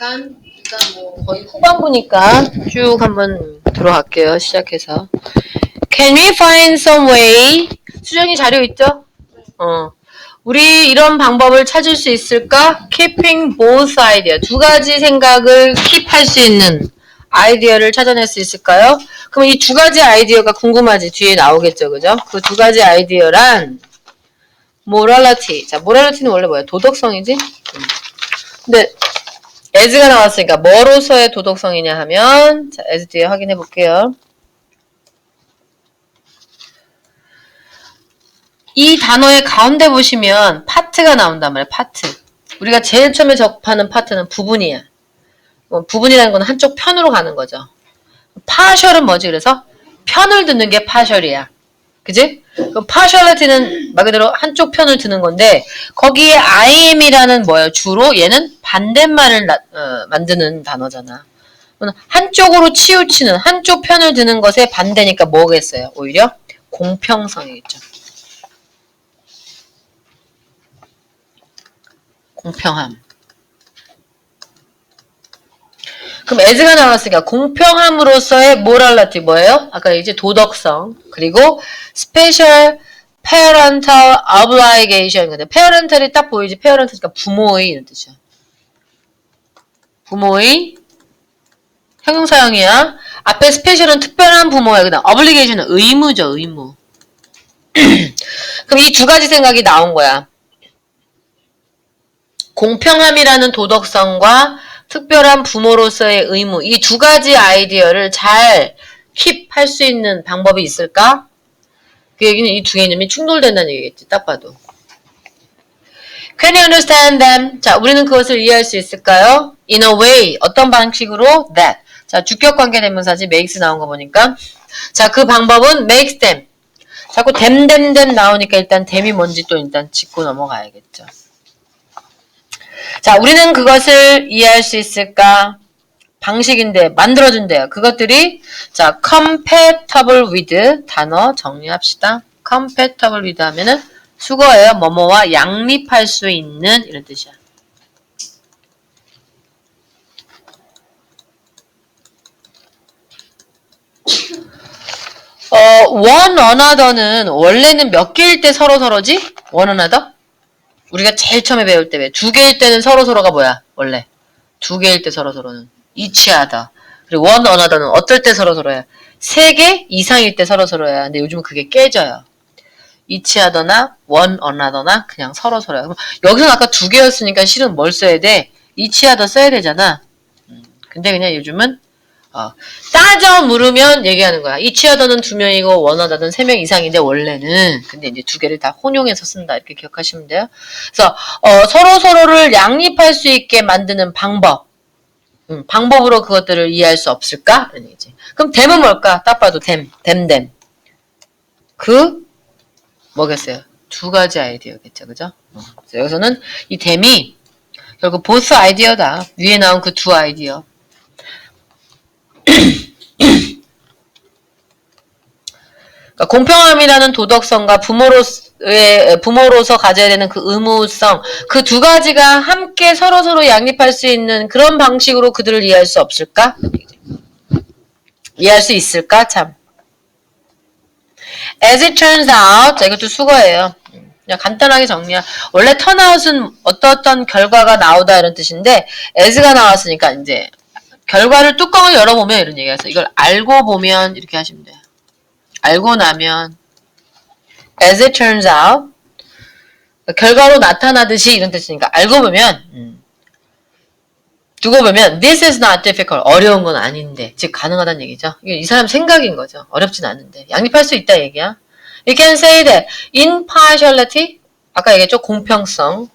잠깐 일단 뭐 거의 후반부니까 쭉 한번 들어갈게요. 시작해서. Can we find some way? 수정이 자료 있죠? 우리 이런 방법을 찾을 수 있을까? Keeping both idea. 두 가지 생각을 keep할 수 있는 아이디어를 찾아낼 수 있을까요? 그럼 이 두 가지 아이디어가 궁금하지? 뒤에 나오겠죠, 그죠? 그 두 가지 아이디어란 morality. 자, morality는 원래 뭐야? 도덕성이지? 근데 as가 나왔으니까 뭐로서의 도덕성이냐 하면 자, as 뒤에 확인해 볼게요. 이 단어의 가운데 보시면 파트가 나온단 말이에요. 파트. 우리가 제일 처음에 접하는 파트는 부분이야. 부분이라는 건 한쪽 편으로 가는 거죠. partial은 뭐지? 그래서 편을 듣는 게 partial이야. 그지? 그럼 partiality는 말 그대로 한쪽 편을 드는 건데 거기에 I am이라는 뭐예요? 주로 얘는 반대말을 만드는 단어잖아. 한쪽으로 치우치는 한쪽 편을 드는 것의 반대니까 뭐겠어요? 오히려 공평성이겠죠. 공평함. 그럼 as가 나왔으니까 공평함으로서의 morality 뭐예요? 아까 이제 도덕성 그리고 special parental obligation. 근데 parental이 딱 보이지? parental이니까 부모의 이런 뜻이야. 부모의 형용사형이야. 앞에 special은 특별한 부모야. 그다음 obligation은 의무죠. 의무. 그럼 이 두 가지 생각이 나온 거야. 공평함이라는 도덕성과 특별한 부모로서의 의무, 이 두 가지 아이디어를 잘 킵할 수 있는 방법이 있을까? 그 얘기는 이 두 개념이 충돌된다는 얘기겠지, 딱 봐도. Can you understand them? 자, 우리는 그것을 이해할 수 있을까요? In a way, 어떤 방식으로? That. 자, 주격관계 대명사지, makes 나온 거 보니까. 자, 그 방법은 makes them. 자꾸 them 나오니까 일단 them이 뭔지 또 일단 짚고 넘어가야겠죠. 자, 우리는 그것을 이해할 수 있을까? 방식인데 만들어준대요. 그것들이 자, compatible with 단어 정리합시다. compatible with 하면은 수거예요. 뭐뭐와 양립할 수 있는 이런 뜻이야. one another는 원래는 몇 개일 때 서로지? one another? 우리가 제일 처음에 배울 때 왜? 두 개일 때는 서로가 뭐야? 원래. 두 개일 때 서로는. each other. 그리고 one another는 어떨 때 서로야? 세 개 이상일 때 서로야. 근데 요즘은 그게 깨져요. each other나 one another나 그냥 서로야. 그럼 여기서는 아까 두 개였으니까 실은 뭘 써야 돼? each other 써야 되잖아. 근데 그냥 요즘은 따져 물으면 얘기하는 거야. each other는 두 명이고 one another는 세 명 이상인데 원래는 근데 이제 두 개를 다 혼용해서 쓴다 이렇게 기억하시면 돼요. 그래서 서로를 양립할 수 있게 만드는 방법, 방법으로 그것들을 이해할 수 없을까? 그런 얘기지. 그럼 them은 뭘까? 딱 봐도 them. 그 뭐겠어요? 두 가지 아이디어겠죠, 그죠? 그래서 여기서는 이 them이 결국 both 아이디어다. 위에 나온 그 두 아이디어. 그러니까 공평함이라는 도덕성과 부모로서 가져야 되는 그 의무성, 그 두 가지가 함께 서로 양립할 수 있는 그런 방식으로 그들을 이해할 수 없을까? 이해할 수 있을까? 참. As it turns out, 자, 이것도 수거예요. 그냥 간단하게 정리야. 원래 turnout은 어떤 결과가 나오다 이런 뜻인데, as가 나왔으니까 이제 결과를 뚜껑을 열어보면 이런 얘기가 있어. 이걸 알고 보면 이렇게 하시면 돼요. 알고 나면 as it turns out 결과로 나타나듯이 이런 뜻이니까 알고 보면 두고 보면 this is not difficult 어려운 건 아닌데 즉 가능하다는 얘기죠. 이게 이 사람 생각인 거죠. 어렵진 않은데 양립할 수 있다 얘기야. You can say that impartiality 아까 얘기했죠. 공평성은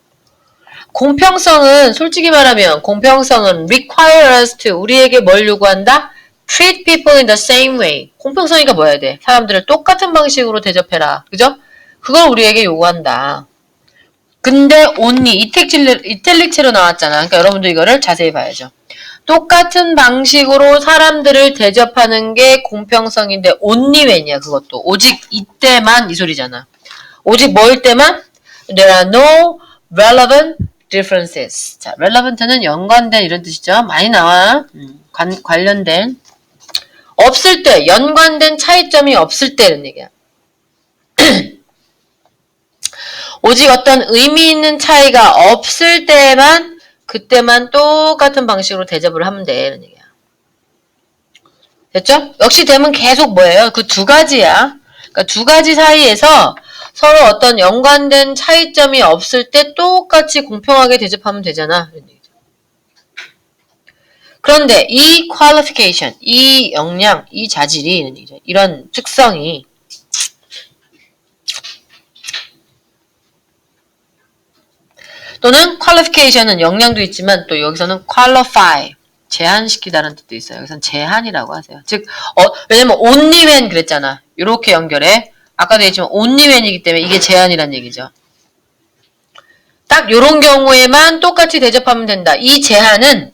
솔직히 말하면 공평성은 require us to 우리에게 뭘 요구한다? treat people in the same way. 공평성이가 뭐야 돼? 사람들을 똑같은 방식으로 대접해라. 그죠? 그걸 우리에게 요구한다. 근데 only 이탈릭체로 나왔잖아. 그러니까 여러분도 이거를 자세히 봐야죠. 똑같은 방식으로 사람들을 대접하는 게 공평성인데 only when이야 그것도. 오직 이때만 이 소리잖아. 오직 뭐일 때만? There are no relevant differences. 자, relevant는 연관된 이런 뜻이죠. 많이 나와. 관련된. 없을 때, 연관된 차이점이 없을 때 이런 얘기야. 오직 어떤 의미 있는 차이가 없을 때만 그때만 똑같은 방식으로 대접을 하면 돼 이런 얘기야. 됐죠? 역시 됨은 계속 뭐예요? 그 두 가지야. 그러니까 두 가지 사이에서 서로 어떤 연관된 차이점이 없을 때 똑같이 공평하게 대접하면 되잖아. 이런 얘기죠. 그런데 이 qualification, 이 역량, 이 자질이 이런 얘기죠. 이런 특성이 또는 qualification은 역량도 있지만 또 여기서는 qualify, 제한시키다는 뜻도 있어요. 여기서는 제한이라고 하세요. 즉, 왜냐면 only when 그랬잖아. 이렇게 연결해. 아까도 얘기했지만 only when이기 때문에 이게 제한이란 얘기죠. 딱 요런 경우에만 똑같이 대접하면 된다. 이 제한은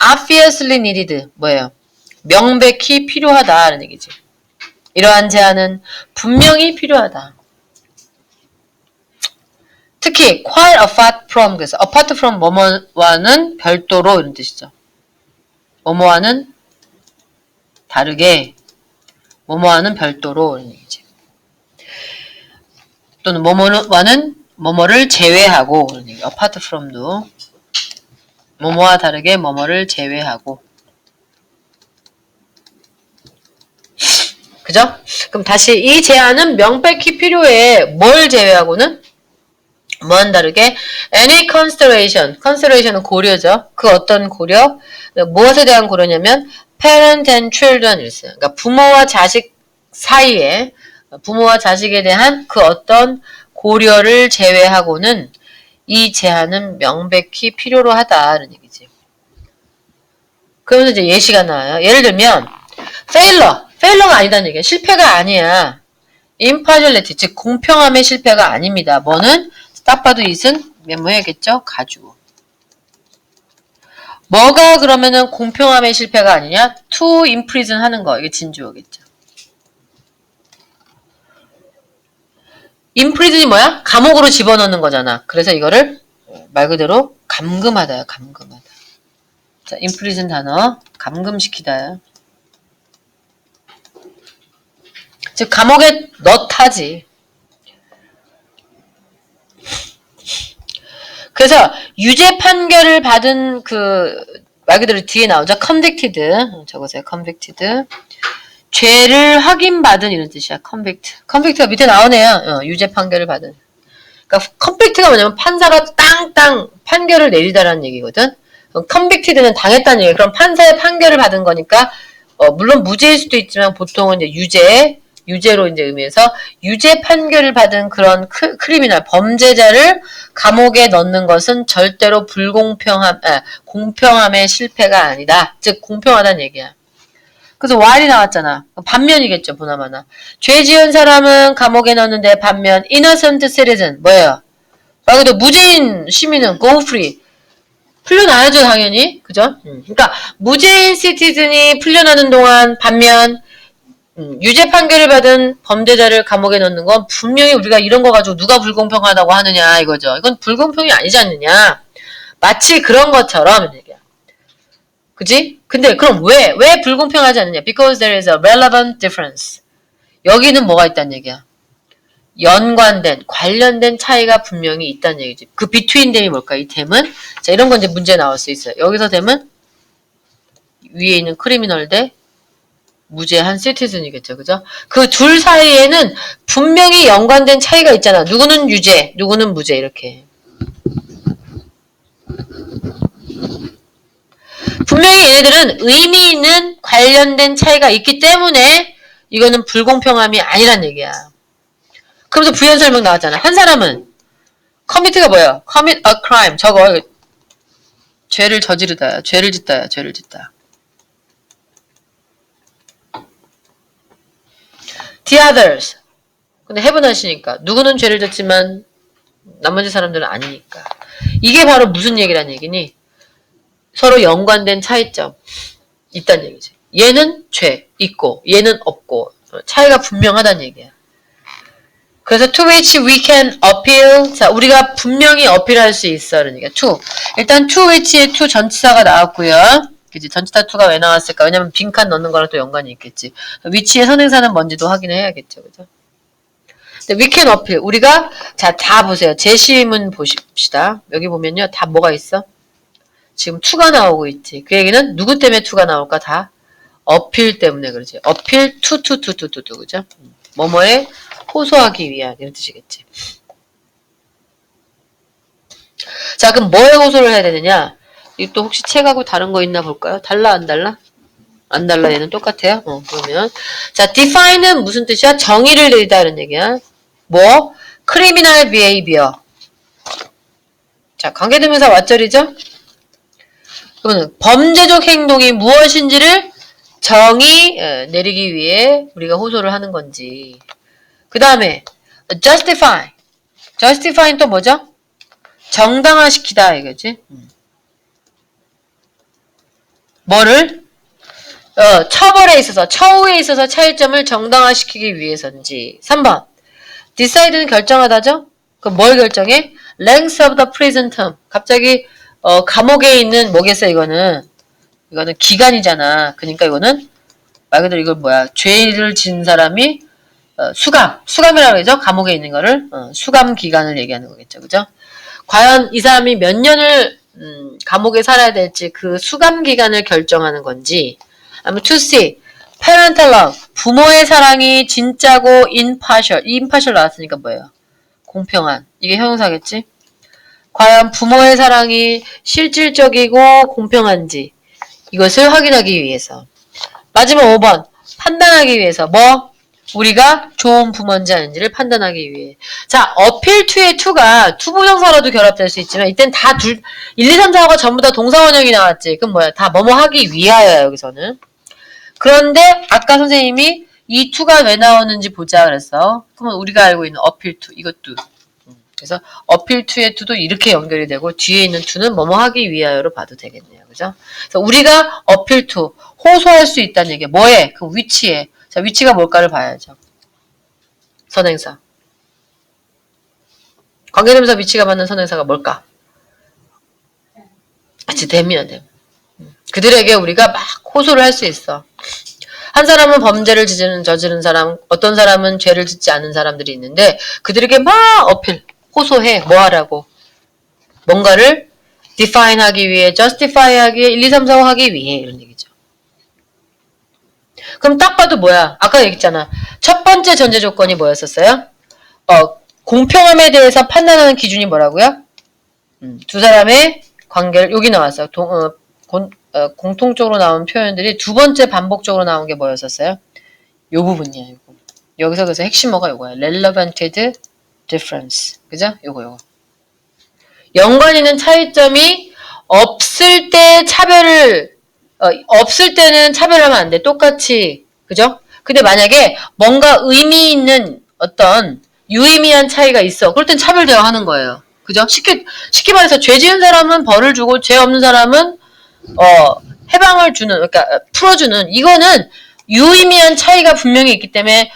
obviously needed, 뭐예요? 명백히 필요하다는 얘기지. 이러한 제한은 분명히 필요하다. 특히 quite apart from, 그래서 apart from 뭐뭐와는 별도로 이런 뜻이죠. 뭐뭐와는 다르게, 뭐뭐와는 별도로 이런 얘기지. 또는 뭐뭐와는 뭐뭐를 제외하고 이런 얘기. apart from도 뭐뭐와 다르게 뭐뭐를 제외하고. 그죠? 그럼 다시 이 제한은 명백히 필요해. 뭘 제외하고는? 뭐와는 다르게 any consideration, consideration은 고려죠. 그 어떤 고려? 무엇에 대한 고려냐면 parent and children 이랬어요. 그러니까 부모와 자식 사이에 부모와 자식에 대한 그 어떤 고려를 제외하고는 이 제한은 명백히 필요로 하다는 얘기지. 그러면서 이제 예시가 나와요. 예를 들면 failure가 아니다는 얘기야. 실패가 아니야. impartiality, 즉 공평함의 실패가 아닙니다. 뭐는 딱 봐도 it은 메모해야겠죠? 가주어. 뭐가 그러면은 공평함의 실패가 아니냐? to imprison 하는 거. 이게 진주어겠죠. imprison이 뭐야? 감옥으로 집어넣는 거잖아. 그래서 이거를 말 그대로 감금하다요. 감금하다. 자, imprison 단어 감금시키다요. 즉 감옥에 넣다지. 그래서 유죄 판결을 받은 그 말 그대로 뒤에 나오죠. convicted. 적으세요. convicted. 죄를 확인받은 이런 뜻이야. convict가 밑에 나오네요. 유죄 판결을 받은. 그러니까 convict가 뭐냐면 판사가 땅땅 판결을 내리다라는 얘기거든. convicted는 당했다는 얘기예요. 그럼 판사의 판결을 받은 거니까 물론 무죄일 수도 있지만 보통은 이제 유죄로 이제 의미해서 유죄 판결을 받은 그런 크리미널 범죄자를 감옥에 넣는 것은 절대로 공평함의 실패가 아니다. 즉 공평하다는 얘기야. 그래서 while이 나왔잖아. 반면이겠죠, 보나마나. 죄 지은 사람은 감옥에 넣는데 반면 innocent citizen 뭐예요? 말 그대로 무죄인 시민은 go free. 풀려나야죠, 당연히. 그죠? 그러니까 무죄인 시티즌이 풀려나는 동안 반면 유죄 판결을 받은 범죄자를 감옥에 넣는 건 분명히 우리가 이런 거 가지고 누가 불공평하다고 하느냐 이거죠. 이건 불공평이 아니지 않느냐. 마치 그런 것처럼 얘기야. 그지? 근데 그럼 왜 불공평하지 않느냐? Because there is a relevant difference. 여기는 뭐가 있다는 얘기야? 관련된 차이가 분명히 있다는 얘기지. 그 between them이 뭘까? 이 them은? 자, 이런 건 이제 문제 나올 수 있어요. 여기서 them은 위에 있는 크리미널 대 무죄한 시티즌이겠죠. 그죠? 그 둘 사이에는 분명히 연관된 차이가 있잖아. 누구는 유죄, 누구는 무죄 이렇게. 분명히 얘네들은 의미 있는 관련된 차이가 있기 때문에 이거는 불공평함이 아니란 얘기야. 그러면서 부연 설명 나왔잖아. 한 사람은 commit가 뭐예요? commit a crime. 저거 죄를 저지르다야. 죄를 짓다야. 죄를 짓다. The others. 근데 해분하시니까 누구는 죄를 졌지만 나머지 사람들은 아니니까. 이게 바로 무슨 얘기란 얘기니? 서로 연관된 차이점 있다는 얘기지. 얘는 죄 있고 얘는 없고 차이가 분명하다는 얘기야. 그래서 to which we can appeal. 자, 우리가 분명히 어필할 수 있어. 그러니까 to. 일단 to which의 to 전치사가 나왔고요. 그치? 전치사 to가 왜 나왔을까? 왜냐면 빈칸 넣는 거랑 또 연관이 있겠지. which의 선행사는 뭔지도 확인을 해야겠죠. 그죠? we can appeal. 우리가, 자, 다 보세요. 제시문 보십시다. 여기 보면요. 다 뭐가 있어? 지금 to가 나오고 있지. 그 얘기는 누구 때문에 to가 나올까? 다 어필 때문에 그러지. 어필 to, 그죠? 뭐뭐에 호소하기 위한 이런 뜻이겠지. 자, 그럼 뭐에 호소를 해야 되느냐? 이 또 혹시 책하고 다른 거 있나 볼까요? 달라 안 달라? 안 달라. 얘는 똑같아요. 그러면 자, define은 무슨 뜻이야? 정의를 내리다 이런 얘기야. 뭐? criminal behavior. 자, 관계대명사 왓절이죠? 그러면 범죄적 행동이 무엇인지를 정의 내리기 위해 우리가 호소를 하는 건지. 그 다음에 justify. justify는 또 뭐죠? 정당화시키다 이거지. 뭐를? 처벌에 있어서, 처우에 있어서 차이점을 정당화시키기 위해서인지. 3번. decide는 결정하다죠? 그럼 뭘 결정해? length of the prison term. 갑자기 감옥에 있는 뭐겠어 이거는 기간이잖아. 그러니까 이거는 말 그대로 이걸 뭐야? 죄를 지은 사람이 수감이라고 하죠. 감옥에 있는 거를 수감 기간을 얘기하는 거겠죠. 그죠? 과연 이 사람이 몇 년을 감옥에 살아야 될지 그 수감 기간을 결정하는 건지. 아니면 to see parental love 부모의 사랑이 진짜고 impartial 나왔으니까 뭐예요? 공평한. 이게 형용사겠지? 과연 부모의 사랑이 실질적이고 공평한지 이것을 확인하기 위해서. 마지막 5번 판단하기 위해서 뭐? 우리가 좋은 부모인지 아닌지를 판단하기 위해. 자, appeal to의 to가 투부정사로도 결합될 수 있지만 이땐 다 1, 2, 3, 4가 전부 다 동사원형이 나왔지. 그럼 뭐야? 다 뭐뭐 하기 위하여야 여기서는. 그런데 아까 선생님이 이 to가 왜 나오는지 보자 그랬어. 그러면 우리가 알고 있는 appeal to 이것도. 그래서 appeal to의 to도 이렇게 연결이 되고 뒤에 있는 to는 뭐뭐 하기 위하여로 봐도 되겠네요. 그죠? 그래서 우리가 appeal to 호소할 수 있다는 얘기야. 뭐에? 그 위치에. 자, 위치가 뭘까를 봐야죠. 선행사. 관계대명사 위치가 맞는 선행사가 뭘까? 그치, 됨이야, 됨. 그들에게 우리가 막 호소를 할 수 있어. 한 사람은 범죄를 저지른 사람, 어떤 사람은 죄를 짓지 않은 사람들이 있는데 그들에게 막 어필, 호소해. 뭐 하라고? 뭔가를 define 하기 위해, justify 하기 위해, 1, 2, 3, 4, 5 하기 위해 이런 얘기죠. 그럼 딱 봐도 뭐야? 아까 얘기했잖아. 첫 번째 전제 조건이 뭐였었어요? 공평함에 대해서 판단하는 기준이 뭐라고요? 두 사람의 관계를 여기 나왔어요. 공통적으로 나온 표현들이 두 번째 반복적으로 나온 게 뭐였었어요? 요 부분이야. 요거. 여기서 그래서 핵심어가 요거야. relevant difference. 그죠? 요거. 연관 있는 차이점이 없을 때 없을 때는 차별하면 안 돼. 똑같이. 그죠? 근데 만약에 뭔가 의미 있는 어떤 유의미한 차이가 있어. 그럴 땐 차별 대화하는 거예요. 그죠? 쉽게 말해서 죄 지은 사람은 벌을 주고 죄 없는 사람은 해방을 주는, 그러니까 풀어주는. 이거는 유의미한 차이가 분명히 있기 때문에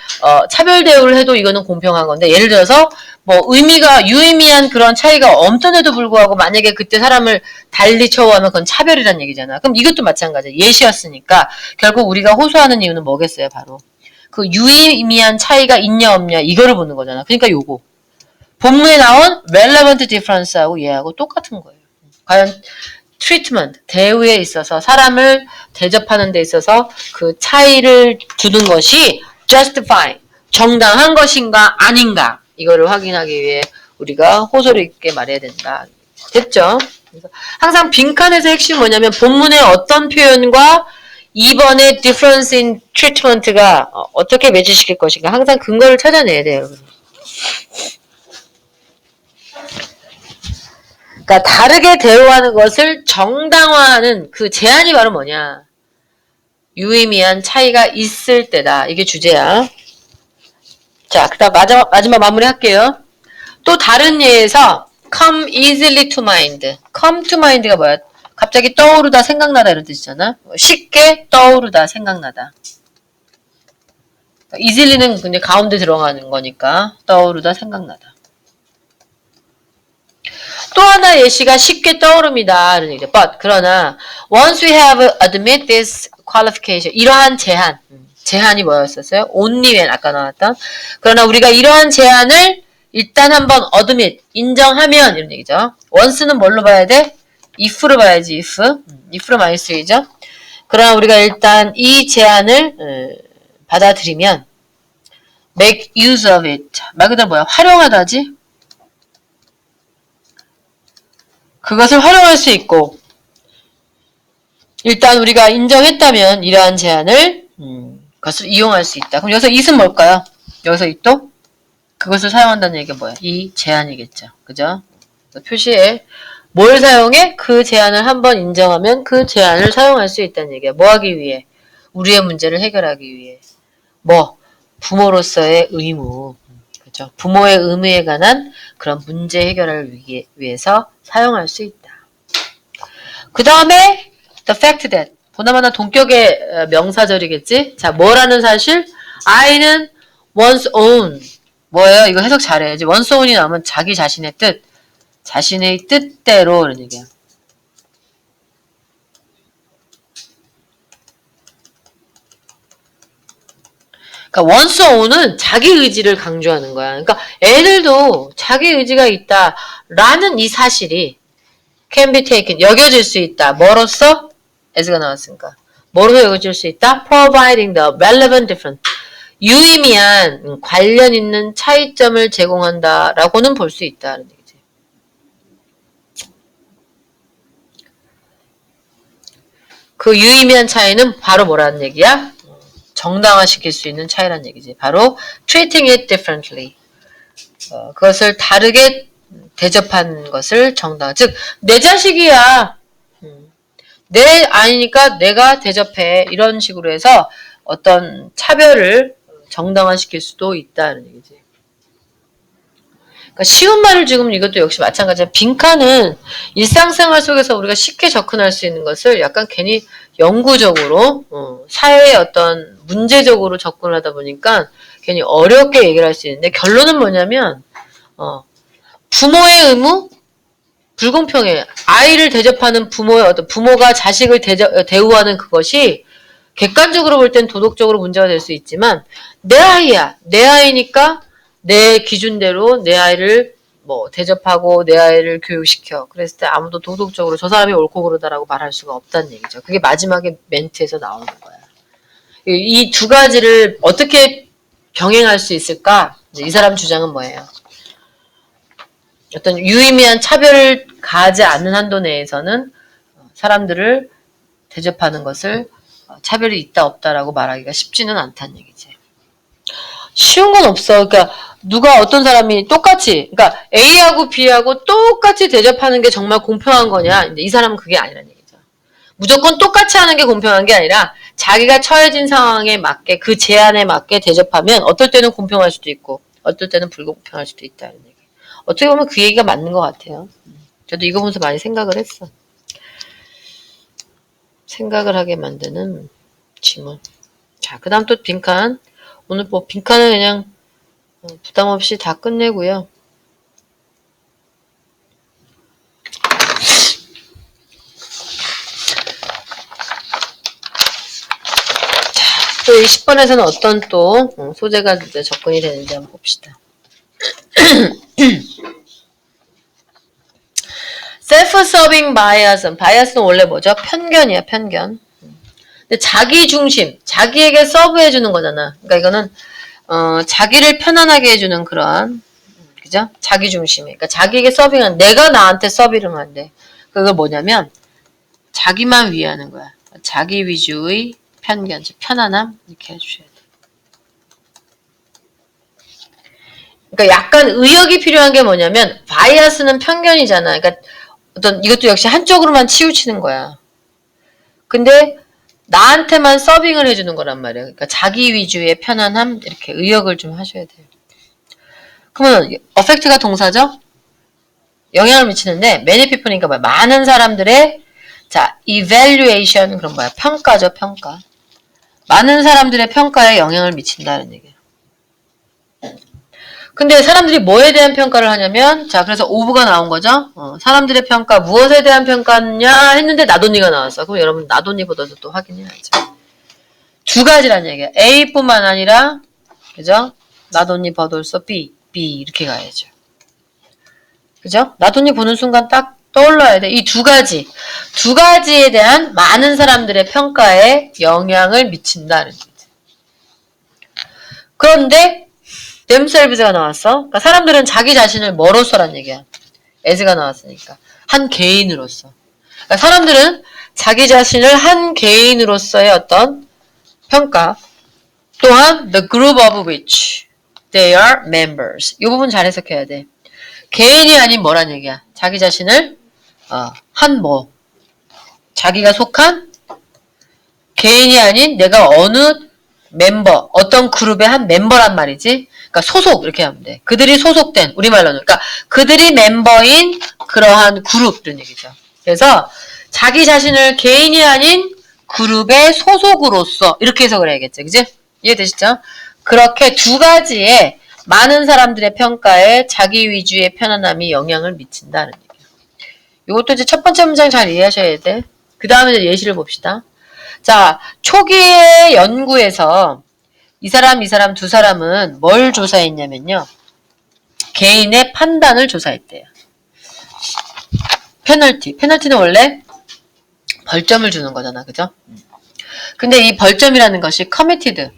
차별 대우를 해도 이거는 공평한 건데, 예를 들어서 뭐 의미가 유의미한 그런 차이가 없던데도 불구하고 만약에 그때 사람을 달리 처우하면 그건 차별이란 얘기잖아. 그럼 이것도 마찬가지야. 예시였으니까 결국 우리가 호소하는 이유는 뭐겠어요? 바로 그 유의미한 차이가 있냐 없냐 이거를 보는 거잖아. 그러니까 요거 본문에 나온 relevant difference하고 얘하고 똑같은 거예요. 과연 treatment, 대우에 있어서 사람을 대접하는 데 있어서 그 차이를 두는 것이 justify, 정당한 것인가 아닌가 이거를 확인하기 위해 우리가 호소를 있게 말해야 된다. 됐죠? 그래서 항상 빈칸에서 핵심이 뭐냐면 본문의 어떤 표현과 2번의 difference in treatment가 어떻게 매치시킬 것인가 항상 근거를 찾아내야 돼요. 그러니까 다르게 대우하는 것을 정당화하는 그 제한이 바로 뭐냐? 유의미한 차이가 있을 때다. 이게 주제야. 자, 그다음 마지막 마무리 할게요. 또 다른 예에서 come easily to mind. come to mind가 뭐야? 갑자기 떠오르다, 생각나다 이런 뜻이잖아. 쉽게 떠오르다, 생각나다. easily는 근데 가운데 들어가는 거니까 떠오르다 생각나다. 또 하나 예시가 쉽게 떠오릅니다. But 그러나 once we have admit this qualification 이러한 제한이 뭐였었어요? only when 아까 나왔던 그러나 우리가 이러한 제한을 일단 한번 admit 인정하면 이런 얘기죠. once는 뭘로 봐야 돼? if로 봐야지 if로 많이 쓰이죠. 그러나 우리가 일단 이 제한을 받아들이면 make use of it 말 그대로 뭐야? 활용하다지? 그것을 활용할 수 있고 일단 우리가 인정했다면 이러한 제한을 그것을 이용할 수 있다. 그럼 여기서 it은 뭘까요? 여기서 it도 그것을 사용한다는 얘기가 뭐야? 이 제한이겠죠. 그죠? 표시에 뭘 사용해? 그 제한을 한번 인정하면 그 제한을 사용할 수 있다는 얘기야. 뭐 하기 위해? 우리의 문제를 해결하기 위해. 뭐? 부모로서의 의무. 그죠? 부모의 의무에 관한 그런 문제 해결을 위해서 사용할 수 있다. 그 다음에 the fact that 보나마나 동격의 명사절이겠지? 자, 뭐라는 사실? I는 one's own 뭐예요? 이거 해석 잘해야지. one's own이 나오면 자기 자신의 뜻 자신의 뜻대로 이런 얘기야. 그러니까 one's own은 자기 의지를 강조하는 거야. 그러니까 애들도 자기 의지가 있다라는 이 사실이 can be taken, 여겨질 수 있다. 뭐로써? as가 나왔으니까. 뭐로서 여겨질 수 있다? providing the relevant difference. 유의미한 관련 있는 차이점을 제공한다라고는 볼 수 있다는 얘기지. 그 유의미한 차이는 바로 뭐라는 얘기야? 정당화시킬 수 있는 차이라는 얘기지. 바로 treating it differently. 그것을 다르게 대접한 것을 정당화. 즉, 내 자식이야. 내 아이니까 내가 대접해. 이런 식으로 해서 어떤 차별을 정당화시킬 수도 있다는 얘기지. 그러니까 쉬운 말을 지금 이것도 역시 마찬가지야. 빈칸은 일상생활 속에서 우리가 쉽게 접근할 수 있는 것을 약간 괜히 영구적으로 사회의 어떤 문제적으로 접근을 하다 보니까 괜히 어렵게 얘기를 할 수 있는데 결론은 뭐냐면 부모의 의무 불공평해. 아이를 대접하는 부모의 어떤 부모가 자식을 대우하는 그것이 객관적으로 볼 땐 도덕적으로 문제가 될 수 있지만 내 아이야. 내 아이니까 내 기준대로 내 아이를 뭐 대접하고 내 아이를 교육시켜. 그랬을 때 아무도 도덕적으로 저 사람이 옳고 그르다라고 말할 수가 없다는 얘기죠. 그게 마지막에 멘트에서 나오는 거야. 이 두 가지를 어떻게 병행할 수 있을까? 이 사람 주장은 뭐예요? 어떤 유의미한 차별을 가하지 않는 한도 내에서는 사람들을 대접하는 것을 차별이 있다 없다라고 말하기가 쉽지는 않다는 얘기지. 쉬운 건 없어. 그러니까 누가 어떤 사람이 똑같이 그러니까 A하고 B하고 똑같이 대접하는 게 정말 공평한 거냐? 이 사람은 그게 아니라는 얘기죠. 무조건 똑같이 하는 게 공평한 게 아니라 자기가 처해진 상황에 맞게 그 제한에 맞게 대접하면 어떨 때는 공평할 수도 있고 어떨 때는 불공평할 수도 있다는 얘기. 어떻게 보면 그 얘기가 맞는 것 같아요. 저도 이거 보면서 많이 생각을 했어. 생각을 하게 만드는 지문. 자, 그 다음 또 빈칸. 오늘 뭐 빈칸은 그냥 부담 없이 다 끝내고요. 자, 또 20번에서는 어떤 또 소재가 이제 접근이 되는지 한번 봅시다. self-serving bias는 원래 뭐죠? 편견이야, 편견. 근데 자기 중심, 자기에게 서브해주는 거잖아. 그러니까 이거는 자기를 편안하게 해주는 그런 그죠? 자기 중심이. 그러니까 자기에게 서빙한 내가 나한테 서빙을 한대. 그걸 뭐냐면 자기만 위하는 거야. 자기 위주의 편견, 편안함 이렇게 해주셔야 돼. 그러니까 약간 의역이 필요한 게 뭐냐면 바이아스는 편견이잖아. 그러니까 어떤 이것도 역시 한쪽으로만 치우치는 거야. 근데 나한테만 서빙을 해주는 거란 말이야. 그러니까 자기 위주의 편안함 이렇게 의역을 좀 하셔야 돼요. 그러면 어펙트가 동사죠? 영향을 미치는데 many people니까 뭐야? 많은 사람들의 자 evaluation 그런 뭐야? 평가죠, 평가. 많은 사람들의 평가에 영향을 미친다는 얘기예요. 근데 사람들이 뭐에 대한 평가를 하냐면, 자, 그래서 오브가 나온 거죠. 사람들의 평가, 무엇에 대한 평가냐 했는데 나돈니가 나왔어. 그럼 여러분 나돈니보다도 또 확인해야죠. 두 가지란 얘기야. A뿐만 아니라, 그죠? 나돈니 버돌서 B 이렇게 가야죠. 그죠? 나돈니 보는 순간 딱 떠올라야 돼. 이 두 가지에 대한 많은 사람들의 평가에 영향을 미친다는 거지. 그런데 themselves가 나왔어. 그러니까 사람들은 자기 자신을 뭐로서란 얘기야. as가 나왔으니까. 한 개인으로서. 그러니까 사람들은 자기 자신을 한 개인으로서의 어떤 평가, 또한 the group of which they are members. 이 부분 잘 해석해야 돼. 개인이 아닌 뭐란 얘기야. 자기 자신을 한 뭐, 자기가 속한 개인이 아닌 내가 어느 멤버, 어떤 그룹의 한 멤버란 말이지. 그러니까 소속 이렇게 하면 돼. 그들이 소속된, 우리말로는 그러니까 그들이 멤버인 그러한 그룹 이런 얘기죠. 그래서 자기 자신을 개인이 아닌 그룹의 소속으로서 이렇게 해석을 해야겠죠. 그지? 이해되시죠? 그렇게 두 가지의 많은 사람들의 평가에 자기 위주의 편안함이 영향을 미친다는 얘기예요. 이것도 이제 첫 번째 문장 잘 이해하셔야 돼. 그 다음에 이제 예시를 봅시다. 자, 초기의 연구에서 이 사람 두 사람은 뭘 조사했냐면요. 개인의 판단을 조사했대요. 페널티는 원래 벌점을 주는 거잖아. 그죠? 근데 이 벌점이라는 것이 committed.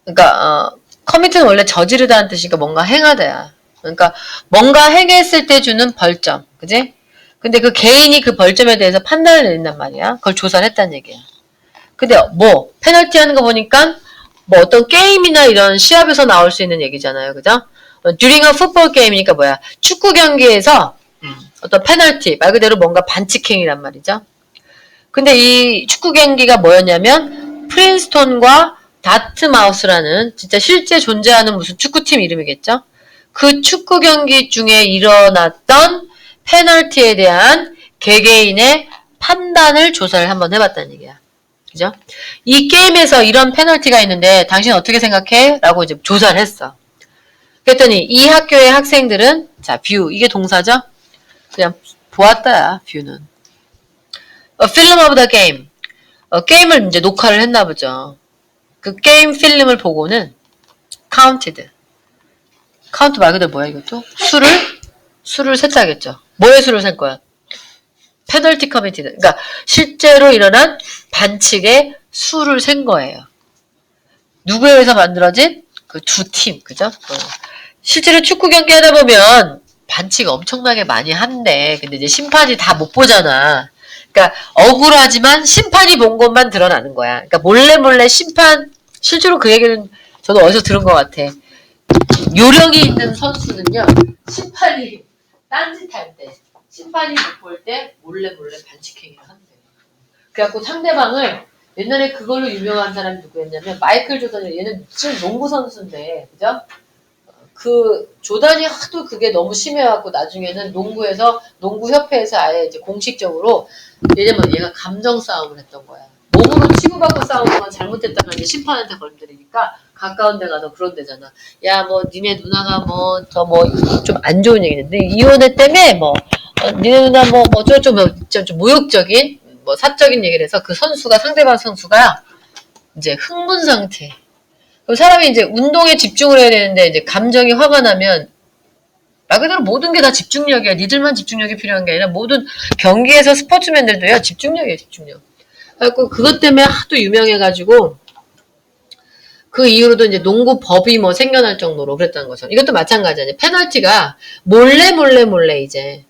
그러니까 commit는 원래 저지르다는 뜻이니까 뭔가 행하다야. 그러니까 뭔가 행했을 때 주는 벌점. 그지? 근데 그 개인이 그 벌점에 대해서 판단을 내린단 말이야. 그걸 조사를 했다는 얘기야. 근데 뭐 페널티 하는 거 보니까 뭐 어떤 게임이나 이런 시합에서 나올 수 있는 얘기잖아요. 그죠? during a football game이니까 뭐야? 축구 경기에서 어떤 페널티, 말 그대로 뭔가 반칙행위란 말이죠. 근데 이 축구 경기가 뭐였냐면 프린스톤과 다트마우스라는 진짜 실제 존재하는 무슨 축구팀 이름이겠죠? 그 축구 경기 중에 일어났던 페널티에 대한 개개인의 판단을 조사를 한번 해봤다는 얘기야. 그죠? 이 게임에서 이런 페널티가 있는데 당신 어떻게 생각해? 라고 이제 조사를 했어. 그랬더니 이 학교의 학생들은 자, view. 이게 동사죠? 그냥 보았다야, view는. A film of the game. 게임을 이제 녹화를 했나 보죠. 그 게임 필름을 보고는 counted. count 말 그대로 뭐야, 이것도? 수를 셌다겠죠. 뭐의 수를 셀 거야? 페널티 커미티드. 그러니까 실제로 일어난 반칙의 수를 센 거예요. 누구에 의해서 만들어진 그 두 팀, 그죠? 실제로 축구 경기 하다 보면 반칙 엄청나게 많이 한대. 근데 이제 심판이 다 못 보잖아. 그러니까 억울하지만 심판이 본 것만 드러나는 거야. 그러니까 몰래 심판, 실제로 그 얘기는 저도 어디서 들은 것 같아. 요령이 있는 선수는요, 심판이 딴짓할 때, 심판이 못 볼 때 몰래 반칙행위를 한대요. 그래갖고 상대방을 옛날에 그걸로 유명한 사람이 누구였냐면 마이클 조던이, 얘는 지금 농구 선수인데, 그죠? 그 조던이 하도 그게 너무 심해갖고 나중에는 농구협회에서 아예 이제 공식적으로 왜냐면 얘가 감정 싸움을 했던 거야. 몸으로 치고받고 싸우는 건 잘못됐다가 이제 심판한테 걸리니까 가까운 데 가서 그런 데잖아. 야, 뭐 니네 누나가 뭐 더 뭐 좀 안 좋은 얘기인데 이혼했 때문에 뭐 니네 누나 뭐 좀 모욕적인 뭐 사적인 얘기를 해서 그 선수가 상대방 선수가 이제 흥분 상태. 그럼 사람이 이제 운동에 집중을 해야 되는데 이제 감정이 화가 나면 말 그대로 모든 게 다 집중력이야. 니들만 집중력이 필요한 게 아니라 모든 경기에서 스포츠맨들도요. 집중력이에요. 집중력. 그래갖고 그것 때문에 하도 유명해가지고 그 이후로도 이제 농구 법이 뭐 생겨날 정도로 그랬다는 거죠. 이것도 마찬가지야. 페널티가 몰래 이제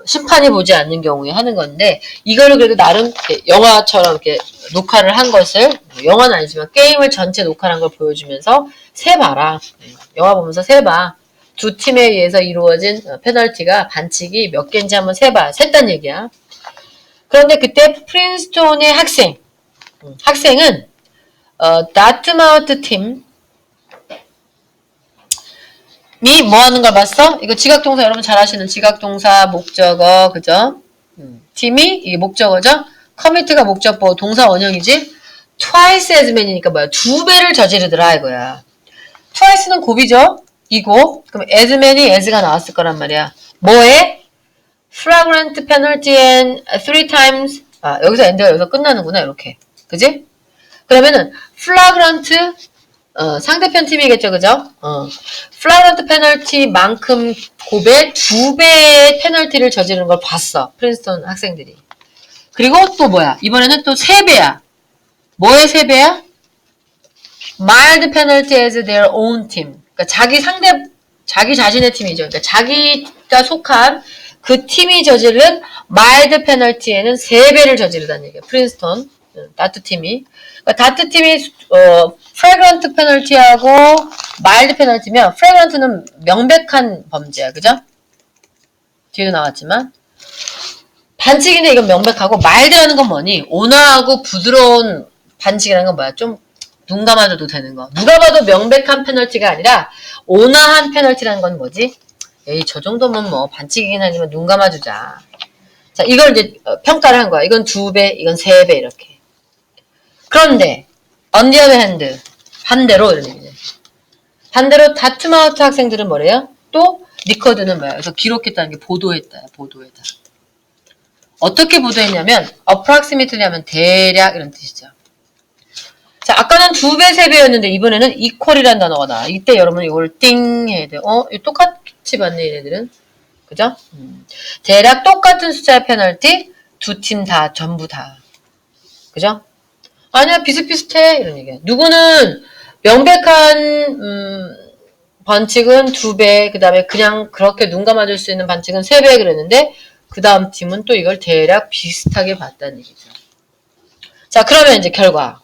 심판이 보지 않는 경우에 하는 건데 이거를 그래도 나름 영화처럼 이렇게 녹화를 한 것을 영화는 아니지만 게임을 전체 녹화한 걸 보여주면서 세봐라. 영화 보면서 세봐. 두 팀에 의해서 이루어진 페널티가 반칙이 몇 개인지 한번 세봐. 셌단 얘기야. 그런데 그때 프린스톤의 학생은 다트마우트 팀이 뭐 하는 걸 봤어? 이거 지각동사 여러분 잘 아시는 지각동사 목적어 그죠? 팀이 이게 목적어죠? 커미트가 목적보 동사 원형이지? twice as many니까 뭐야? 2배를 저지르더라 이거야. twice는 곱이죠? 이고 그럼 as many as가 나왔을 거란 말이야. 뭐에? flagrant penalty and 3 times 여기서 end가 여기서 끝나는구나 이렇게. 그지? 그러면은 flagrant 상대편 팀이겠죠, 그죠? flagrant penalty만큼 곱의 2배의 페널티를 저지르는 걸 봤어. 프린스턴 학생들이. 그리고 또 뭐야? 이번에는 또 3배야. 뭐의 3배야? mild penalty as their own team. 그러니까 자기 자신의 팀이죠. 그러니까 자기가 속한 그 팀이 저지른 mild penalty에는 3배를 저지르다는 얘기야. 프린스턴, 다트 팀이. 그러니까 다트 팀이, flagrant penalty하고 mild penalty면, flagrant는 명백한 범죄야. 그죠? 뒤에도 나왔지만. 반칙인데 이건 명백하고, mild라는 건 뭐니? 온화하고 부드러운 반칙이라는 건 뭐야? 좀 눈 감아줘도 되는 거. 누가 봐도 명백한 페널티가 아니라 온화한 페널티라는 건 뭐지? 에이, 저 정도면 뭐 반칙이긴 하지만 눈 감아주자. 자, 이걸 이제 평가를 한 거야. 이건 2배, 이건 3배 이렇게. 그런데 on the other hand, 반대로 이런 얘기죠. 반대로 다트마우트 학생들은 뭐래요? 또 리커드는 뭐야? 그래서 기록했다는 게 보도했다. 보도했다. 어떻게 보도했냐면 approximately 하면 대략 이런 뜻이죠. 자, 아까는 2배, 3배였는데 이번에는 equal이라는 단어가 나와. 이때 여러분 이걸 띵 해야 돼요. 이거 똑같이 받네, 얘네들은. 그죠? 대략 똑같은 숫자의 페널티, 두 팀 다, 전부 다. 그죠? 아니야, 비슷비슷해. 이런 얘기야. 누구는 명백한, 반칙은 2배, 그 다음에 그냥 그렇게 눈 감아줄 수 있는 반칙은 3배 그랬는데, 그 다음 팀은 또 이걸 대략 비슷하게 봤다는 얘기죠. 자, 그러면 이제 결과.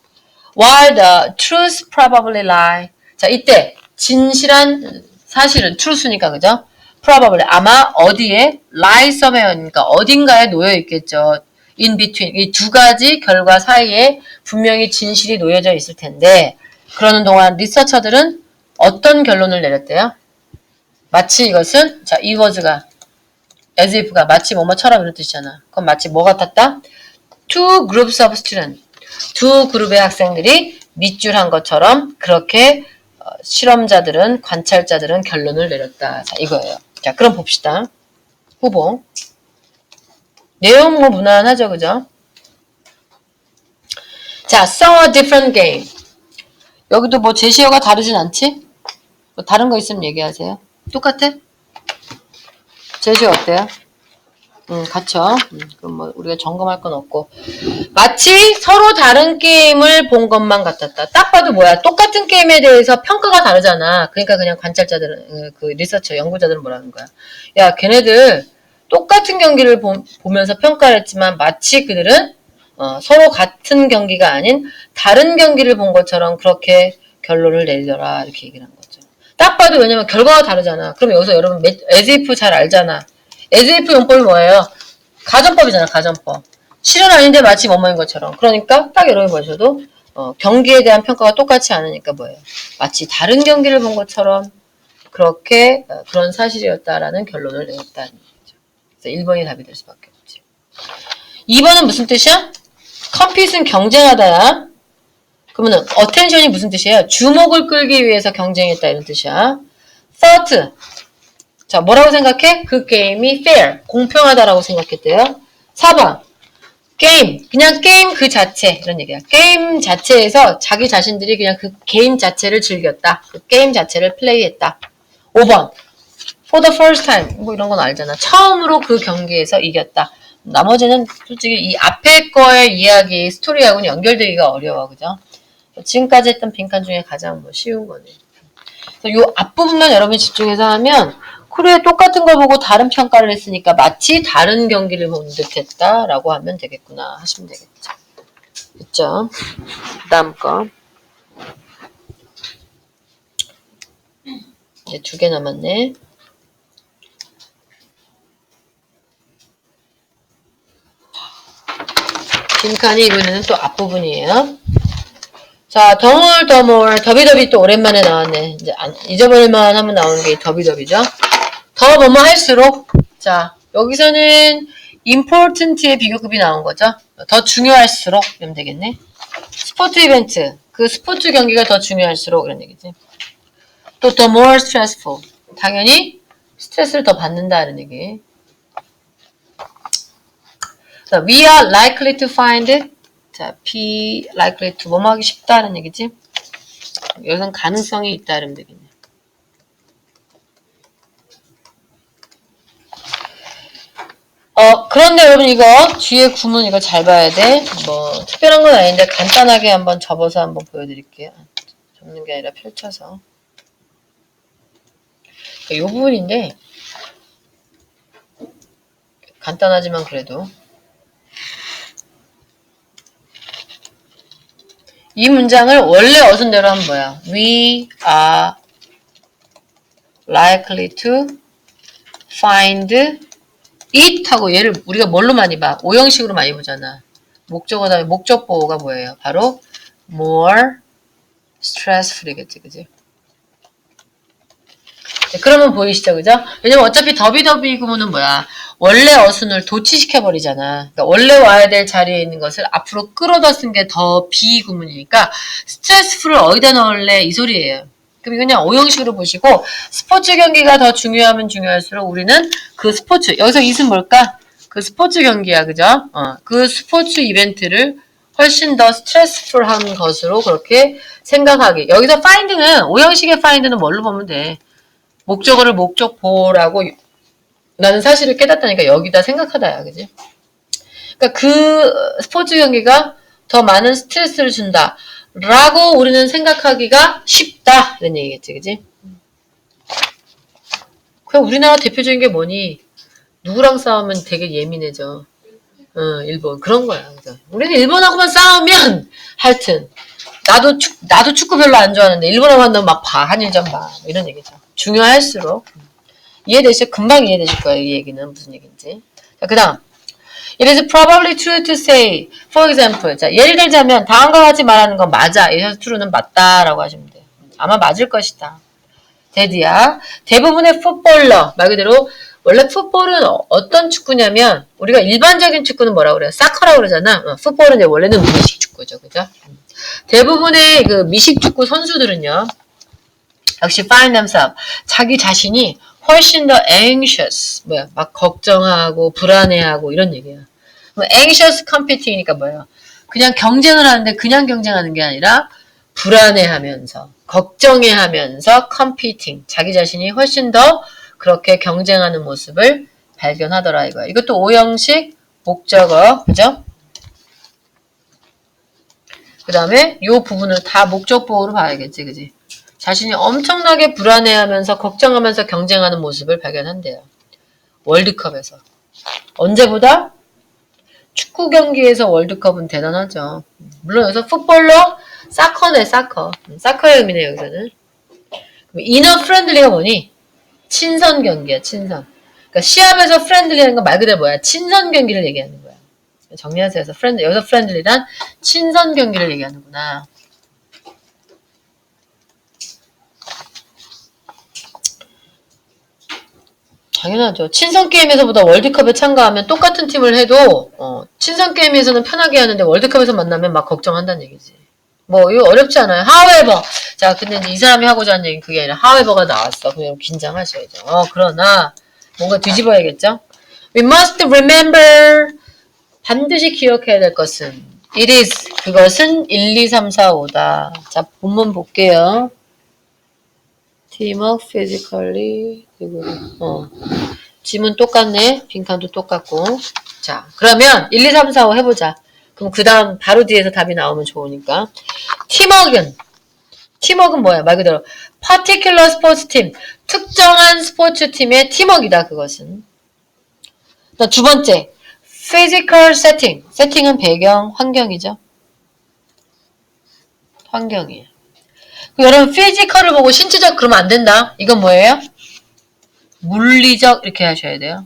While the truth probably lie. 자, 이때 진실한 사실은 truth니까 그죠? probably 아마 어디에 lie somewhere니까 어딘가에 놓여 있겠죠. in between 이 두 가지 결과 사이에 분명히 진실이 놓여져 있을 텐데 그러는 동안 리서처들은 어떤 결론을 내렸대요? 마치 이것은 자, 이 워즈가 as if가 마치 뭐뭐처럼 이런 뜻이잖아. 그럼 마치 뭐 같았다? Two groups of students. 두 그룹의 학생들이 밑줄한 것처럼 그렇게 실험자들은 관찰자들은 결론을 내렸다. 자, 이거예요. 자, 그럼 봅시다. 후보. 내용 뭐 무난하죠, 그죠? 자, saw a different game. 여기도 뭐 제시어가 다르진 않지? 뭐 다른 거 있으면 얘기하세요. 똑같아? 제시어 어때요? 같죠. 그럼 뭐 우리가 점검할 건 없고 마치 서로 다른 게임을 본 것만 같았다. 딱 봐도 뭐야? 똑같은 게임에 대해서 평가가 다르잖아. 그러니까 그냥 관찰자들은 그 리서처 연구자들은 뭐라는 거야? 야, 걔네들 똑같은 경기를 보면서 평가를 했지만 마치 그들은 서로 같은 경기가 아닌 다른 경기를 본 것처럼 그렇게 결론을 내리더라. 이렇게 얘기를 한 거죠. 딱 봐도 왜냐면 결과가 다르잖아. 그럼 여기서 여러분 as if 잘 알잖아. as if 용법이 뭐예요? 가정법이잖아, 가정법. 실은 아닌데 마치 뭐뭐인 것처럼. 그러니까 딱 여러분이 보셔도 경기에 대한 평가가 똑같지 않으니까 뭐예요? 마치 다른 경기를 본 것처럼 그렇게 그런 사실이었다라는 결론을 내렸다는 얘기죠. 그래서 1번이 답이 될 수밖에 없지. 2번은 무슨 뜻이야? 컴핏은 경쟁하다야. 그러면 attention이 무슨 뜻이에요? 주목을 끌기 위해서 경쟁했다 이런 뜻이야. thought. 자, 뭐라고 생각해? 그 게임이 fair, 공평하다라고 생각했대요. 4번. 게임, 그냥 게임 그 자체, 이런 얘기야. 게임 자체에서 자기 자신들이 그냥 그 게임 자체를 즐겼다. 그 게임 자체를 플레이했다. 5번. For the first time, 뭐 이런 건 알잖아. 처음으로 그 경기에서 이겼다. 나머지는 솔직히 이 앞에 거의 이야기, 스토리하고는 연결되기가 어려워, 그죠? 지금까지 했던 빈칸 중에 가장 뭐 쉬운 거네. 그래서 요 앞부분만 여러분이 집중해서 하면 그래, 똑같은 걸 보고 다른 평가를 했으니까 마치 다른 경기를 본 듯 했다라고 하면 되겠구나 하시면 되겠죠. 그쵸? 그 다음 거. 이제 2개 남았네. 빈칸이 이번에는 또 앞부분이에요. 자, 더몰, 더비더비 또 오랜만에 나왔네. 이제 잊어버릴만 하면 나오는 게 더비더비죠. 더 뭐뭐 할수록, 자, 여기서는 important의 비교급이 나온 거죠. 더 중요할수록, 이러면 되겠네. 스포츠 이벤트. 그 스포츠 경기가 더 중요할수록 그런 얘기지. 또 the more stressful. 당연히 스트레스를 더 받는다는 얘기. 자, we are likely to find. 자, be likely to 뭐뭐 하기 쉽다는 얘기지. 여기서는 가능성이 있다는 얘기네. 그런데 여러분 이거 뒤에 구문 이거 잘 봐야 돼. 뭐 특별한 건 아닌데 간단하게 한번 접어서 한번 보여드릴게요. 접는 게 아니라 펼쳐서. 이 부분인데 간단하지만 그래도 이 문장을 원래 어순대로 하면 뭐야? We are likely to find it 하고 얘를 우리가 뭘로 많이 봐? 오형식으로 많이 보잖아. 목적어 다음에 목적보호가 뭐예요? 바로 more stressful이겠지, 그지? 네, 그러면 보이시죠, 그죠? 왜냐면 어차피 더비더비 구문은 뭐야? 원래 어순을 도치시켜버리잖아. 그러니까 원래 와야 될 자리에 있는 것을 앞으로 끌어다 쓴 게 더 비구문이니까 스트레스풀을 어디다 넣을래? 이 소리예요. 그럼 그냥 오형식으로 보시고 스포츠 경기가 더 중요하면 중요할수록 우리는 그 스포츠, 여기서 이은 뭘까? 그 스포츠 경기야, 그죠? 그 스포츠 이벤트를 훨씬 더 스트레스풀한 것으로 그렇게 생각하기. 여기서 find는, 오형식의 find는 뭘로 보면 돼? 목적어를 목적보라고 나는 사실을 깨닫다니까 여기다 생각하다야, 그지? 그러니까 그 스포츠 경기가 더 많은 스트레스를 준다. 라고 우리는 생각하기가 쉽다. 이런 얘기겠지, 그지? 그냥 우리나라 대표적인 게 뭐니? 누구랑 싸우면 되게 예민해져. 일본. 그런 거야. 그죠? 우리는 일본하고만 싸우면, 하여튼, 나도 축구 별로 안 좋아하는데, 일본하고 한다면 막 봐. 한일전 봐. 이런 얘기죠. 중요할수록. 금방 이해되실 거예요. 이 얘기는 무슨 얘기인지. 자, 그 다음. It is probably true to say, for example. 자, 예를 들자면, 다음과 같이 말하는 건 맞아. 여기서 true는 맞다라고 하시면 돼요. 아마 맞을 것이다. 데드야. 대부분의 풋볼러. 말 그대로, 원래 풋볼은 어떤 축구냐면, 우리가 일반적인 축구는 뭐라고 그래요? 사커라고 그러잖아. 풋볼은 원래는 미식 축구죠. 그죠? 대부분의 그 미식 축구 선수들은요, 역시 find themselves. 자기 자신이 훨씬 더 anxious, 막 걱정하고 불안해하고 이런 얘기야. anxious competing이니까 뭐예요? 그냥 경쟁을 하는데 그냥 경쟁하는 게 아니라 불안해하면서, 걱정해하면서 competing, 자기 자신이 훨씬 더 그렇게 경쟁하는 모습을 발견하더라 이거야. 이것도 오형식 목적어, 그죠? 그 다음에 이 부분을 다 목적보호로 봐야겠지, 그지? 자신이 엄청나게 불안해하면서 걱정하면서 경쟁하는 모습을 발견한대요. 월드컵에서. 언제보다? 축구 경기에서 월드컵은 대단하죠. 물론 여기서 풋볼러, 사커네, 사커. 사커의 의미네, 여기서는. 이너 프렌들리가 뭐니? 친선 경기야, 친선. 그러니까 시합에서 프렌들리라는 건 말 그대로 뭐야? 친선 경기를 얘기하는 거야. 정리하세요. 여기서 프렌들리란 친선 경기를 얘기하는구나. 당연하죠. 친선 게임에서보다 월드컵에 참가하면 똑같은 팀을 해도 친선 게임에서는 편하게 하는데 월드컵에서 만나면 막 걱정한다는 얘기지. 뭐 이거 어렵지 않아요. however. 자, 근데 이제 이 사람이 하고자 하는 얘기는 그게 아니라 however가 나왔어. 그냥 긴장하셔야죠. 그러나 뭔가 뒤집어야겠죠. We must remember. 반드시 기억해야 될 것은 it is. 그것은 1, 2, 3, 4, 5다. 자, 본문 볼게요. teamwork, physically, 지문 똑같네. 빈칸도 똑같고. 자, 그러면 1, 2, 3, 4, 5 해보자. 그럼 그 다음 바로 뒤에서 답이 나오면 좋으니까. 팀워크는 뭐야? 말 그대로 particular sports team. 특정한 스포츠 팀의 팀워크이다. 그것은. 두 번째, physical setting. 세팅은 배경, 환경이죠. 환경이에요. 여러분 피지컬을 보고 신체적 그러면 안 된다. 이건 뭐예요? 물리적 이렇게 하셔야 돼요.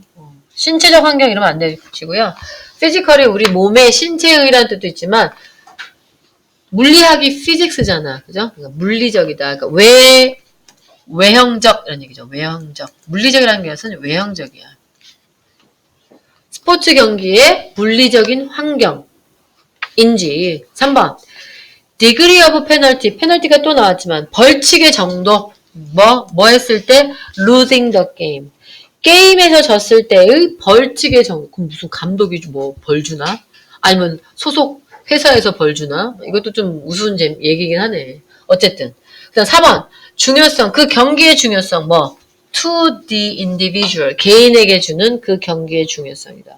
신체적 환경 이러면 안 되시고요. 피지컬이 우리 몸의 신체의라는 뜻도 있지만 물리학이 피직스잖아. 그죠? 그러니까 물리적이다. 그러니까 외형적 이런 얘기죠. 외형적. 물리적이라는 것은 외형적이야. 스포츠 경기의 물리적인 환경인지. 3번. degree of penalty, 페널티가 또 나왔지만 벌칙의 정도, 뭐 했을 때 losing the game. 게임에서 졌을 때의 벌칙의 정도. 그럼 무슨 감독이 뭐 벌 주나? 아니면 소속 회사에서 벌 주나? 이것도 좀 우스운 얘기긴 하네. 어쨌든. 그다음 4번. 중요성, 그 경기의 중요성, 뭐 to the individual, 개인에게 주는 그 경기의 중요성이다.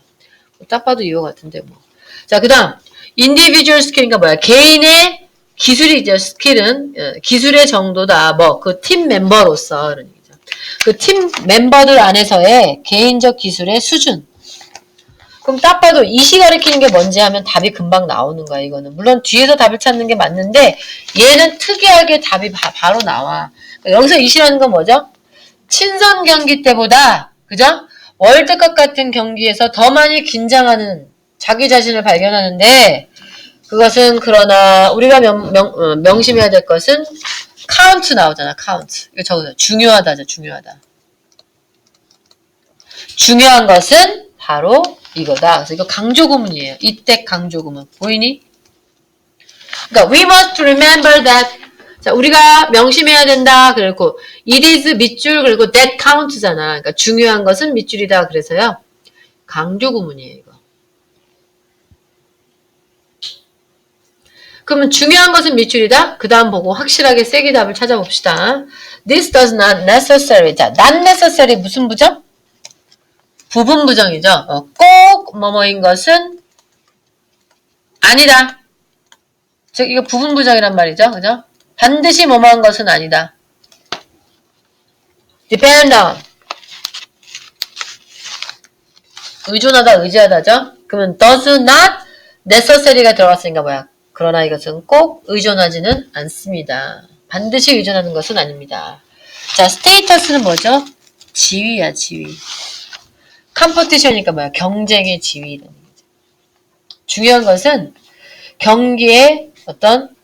딱 봐도 이거 같은데 뭐. 자, 그 다음 individual skill인가 뭐야? 개인의 기술이죠. 스킬은 기술의 정도다. 뭐 그 팀 멤버로서 그런 얘기죠. 그 팀 멤버들 안에서의 개인적 기술의 수준. 그럼 딱 봐도 이시 가리키는 게 뭔지 하면 답이 금방 나오는 거야. 이거는 물론 뒤에서 답을 찾는 게 맞는데 얘는 특이하게 답이 바로 나와. 그러니까 여기서 이시라는 건 뭐죠? 친선 경기 때보다 그죠? 월드컵 같은 경기에서 더 많이 긴장하는 자기 자신을 발견하는데 그것은 그러나 우리가 명심해야 될 것은 카운트 나오잖아. 카운트. 이거 적어서 중요하다죠. 중요하다. 중요한 것은 바로 이거다. 그래서 이거 강조구문이에요. 이때 강조구문. 보이니? 그러니까 we must remember that. 자, 우리가 명심해야 된다. 그리고 it is 밑줄 그리고 that count잖아. 그러니까 중요한 것은 밑줄이다. 그래서요. 강조구문이에요. 이거. 그러면 중요한 것은 밑줄이다. 그 다음 보고 확실하게 세게 답을 찾아봅시다. This does not necessary. 자, not necessary 무슨 부정? 부분 부정이죠. 꼭 뭐뭐인 것은 아니다. 즉 이거 부분 부정이란 말이죠. 그죠? 반드시 뭐뭐한 것은 아니다. depend on. 의존하다, 의지하다죠. 그러면 does not necessary가 들어갔으니까 뭐야? 그러나 이것은 꼭 의존하지는 않습니다. 반드시 의존하는 것은 아닙니다. 자, status는 뭐죠? 지위야, 지위. 컴퍼티션이니까 뭐야? 경쟁의 지위라는 거죠. 중요한 것은 경기의 어떤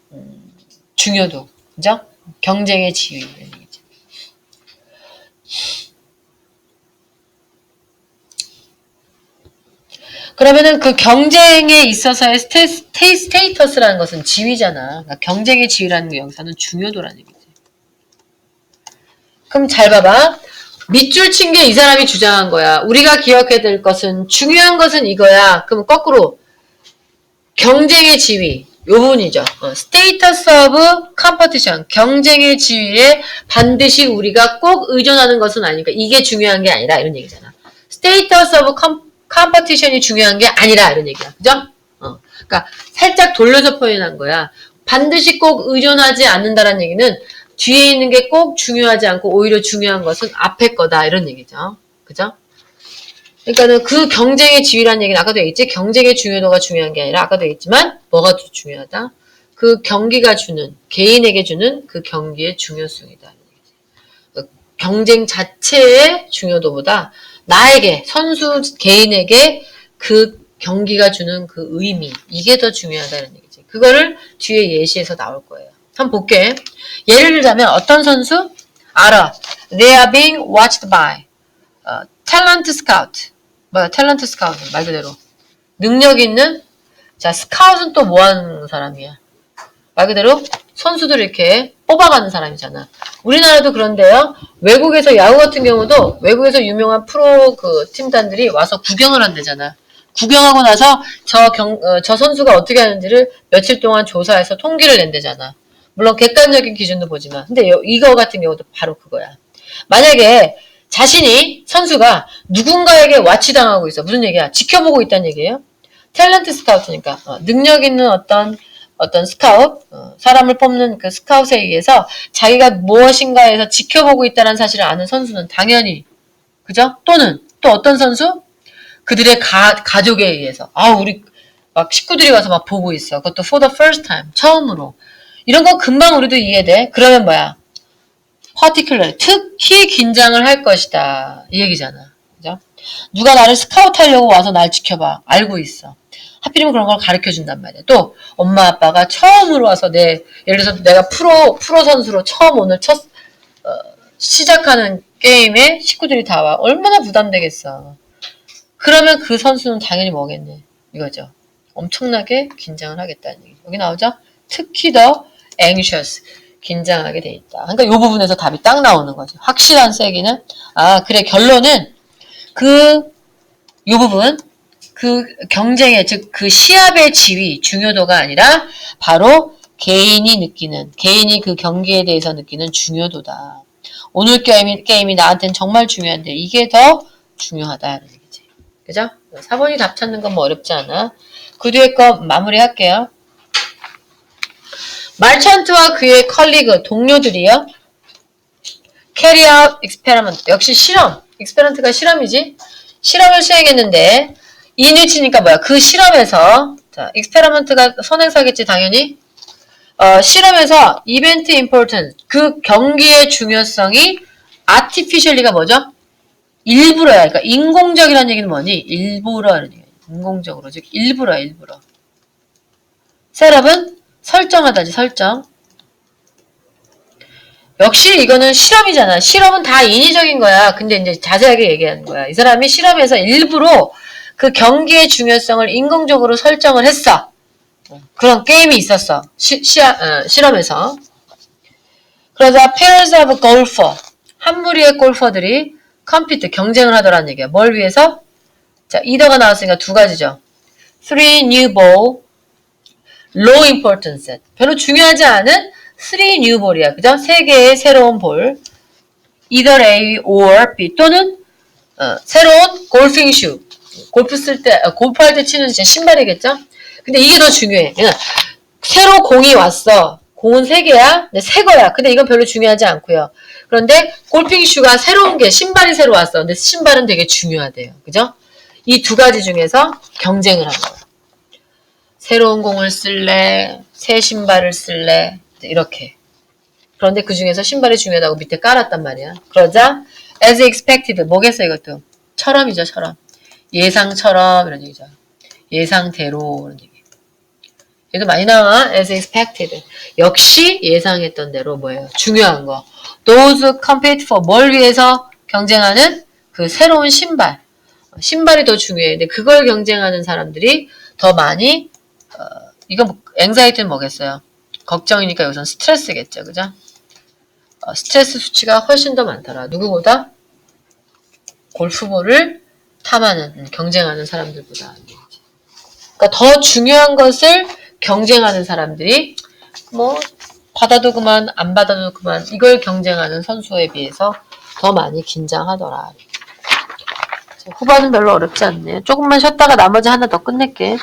중요도, 그죠? 경쟁의 지위라는 얘기죠. 그러면은 그 경쟁에 있어서의 스테이터스라는 것은 지위잖아. 그러니까 경쟁의 지위라는 게 여기서는 중요도라는 얘기지. 그럼 잘 봐봐. 밑줄 친 게 이 사람이 주장한 거야. 우리가 기억해야 될 것은 중요한 것은 이거야. 그럼 거꾸로 경쟁의 지위 요 부분이죠. Status of competition 경쟁의 지위에 반드시 우리가 꼭 의존하는 것은 아니니까 이게 중요한 게 아니라 이런 얘기잖아. Status of competition이 중요한 게 아니라 이런 얘기야. 그죠? 그러니까 살짝 돌려서 표현한 거야. 반드시 꼭 의존하지 않는다는 얘기는 뒤에 있는 게 꼭 중요하지 않고 오히려 중요한 것은 앞에 거다 이런 얘기죠. 그죠? 그러니까는 그 경쟁의 지위라는 얘기는 아까도 얘기했지. 경쟁의 중요도가 중요한 게 아니라 아까도 얘기했지만 뭐가 더 중요하다? 그 경기가 주는 개인에게 주는 그 경기의 중요성이다. 경쟁 자체의 중요도보다 나에게 선수 개인에게 그 경기가 주는 그 의미 이게 더 중요하다는 얘기지. 그거를 뒤에 예시에서 나올 거예요. 한번 볼게. 예를 들자면 어떤 선수? 알아. They are being watched by talent scout. 뭐야? 탤런트 스카우트 말 그대로 능력 있는 자 스카웃은 또 뭐 하는 사람이야? 말 그대로 선수들 이렇게 뽑아가는 사람이잖아. 우리나라도 그런데요. 외국에서 야구 같은 경우도 외국에서 유명한 프로 그 팀단들이 와서 구경을 한대잖아. 구경하고 나서 저 선수가 어떻게 하는지를 며칠 동안 조사해서 통계를 낸대잖아. 물론 객관적인 기준도 보지만 근데 이거 같은 경우도 바로 그거야. 만약에 자신이 선수가 누군가에게 와치당하고 있어. 무슨 얘기야? 지켜보고 있다는 얘기예요. 탤런트 스카우트니까 능력 있는 어떤 스카웃 사람을 뽑는 그 스카웃에 의해서 자기가 무엇인가에서 지켜보고 있다는 사실을 아는 선수는 당연히 그죠? 또는 또 어떤 선수? 그들의 가족에 의해서 우리 막 식구들이 와서 막 보고 있어. 그것도 for the first time 처음으로 이런 거 금방 우리도 이해돼. 그러면 뭐야? particular 특히 긴장을 할 것이다 이 얘기잖아. 그죠? 누가 나를 스카우트 하려고 와서 날 지켜봐. 알고 있어. 하필이면 그런 걸 가르쳐 준단 말이야. 또 엄마 아빠가 처음으로 와서 예를 들어서 내가 프로 선수로 처음 오늘 시작하는 게임에 식구들이 다 와. 얼마나 부담되겠어. 그러면 그 선수는 당연히 뭐겠네. 이거죠. 엄청나게 긴장을 하겠다는 얘기. 여기 나오죠? 특히 더 anxious, 긴장하게 돼 있다. 그러니까 이 부분에서 답이 딱 나오는 거지. 확실한 세기는 그래 결론은 이 부분 그 경쟁의 즉 그 시합의 지위 중요도가 아니라 바로 개인이 그 경기에 대해서 느끼는 중요도다. 오늘 게임이 나한테는 정말 중요한데 이게 더 중요하다는 얘기지. 그죠? 4번이 답 찾는 건 뭐 어렵지 않아. 그 뒤에 거 마무리할게요. 말찬트와 그의 컬리그 동료들이요. carry out experiment. 역시 실험. experiment가 실험이지. 실험을 수행했는데 인위치니까 뭐야? 그 실험에서 자, experiment가 선행사겠지 당연히. 실험에서 event importance 그 경기의 중요성이 artificially가 뭐죠? 일부러야. 그러니까 인공적이라는 얘기는 뭐니? 일부러라는 얘기야. 인공적으로 즉 일부러. 셋업은 설정하다지 설정. 역시 이거는 실험이잖아. 실험은 다 인위적인 거야. 근데 이제 자세하게 얘기하는 거야. 이 사람이 실험에서 일부러 그 경기의 중요성을 인공적으로 설정을 했어. 그런 게임이 있었어. 실험에서. 그러자 pairs of golfer 한 무리의 골퍼들이 compete 경쟁을 하더라는 얘기야. 뭘 위해서? 자, either가 나왔으니까 두 가지죠. three new ball, low importance set. 별로 중요하지 않은 three new ball이야. 그죠? 세 개의 새로운 볼. either A or B 또는 새로운 골핑 슈. 골프할 때 치는 신발이겠죠? 근데 이게 더 중요해. 새로 공이 왔어. 공은 3개야. 근데 새 거야. 근데 이건 별로 중요하지 않고요. 그런데 골핑 슈가 새로운 게 신발이 새로 왔어. 근데 신발은 되게 중요하대요. 그죠? 이 두 가지 중에서 경쟁을 하는 거야. 새로운 공을 쓸래? 새 신발을 쓸래? 이렇게. 그런데 그 중에서 신발이 중요하다고 밑에 깔았단 말이야. 그러자 as expected 뭐겠어 이것도? 처럼이죠. 처럼. 예상처럼 이런 얘기죠. 예상대로 이런 얘기. 얘도 많이 나와. as expected. 역시 예상했던 대로 뭐예요? 중요한 거. those compete for 뭘 위해서 경쟁하는 그 새로운 신발. 신발이 더 중요해. 근데 그걸 경쟁하는 사람들이 더 많이 이거 anxiety는 뭐겠어요? 걱정이니까 여기선 스트레스겠죠. 그죠? 스트레스 수치가 훨씬 더 많더라. 누구보다? 골프볼을 탐하는, 경쟁하는 사람들보다. 그러니까 더 중요한 것을 경쟁하는 사람들이 뭐 받아도 그만 안 받아도 그만 이걸 경쟁하는 선수에 비해서 더 많이 긴장하더라. 후반은 별로 어렵지 않네. 조금만 쉬었다가 나머지 하나 더 끝낼게.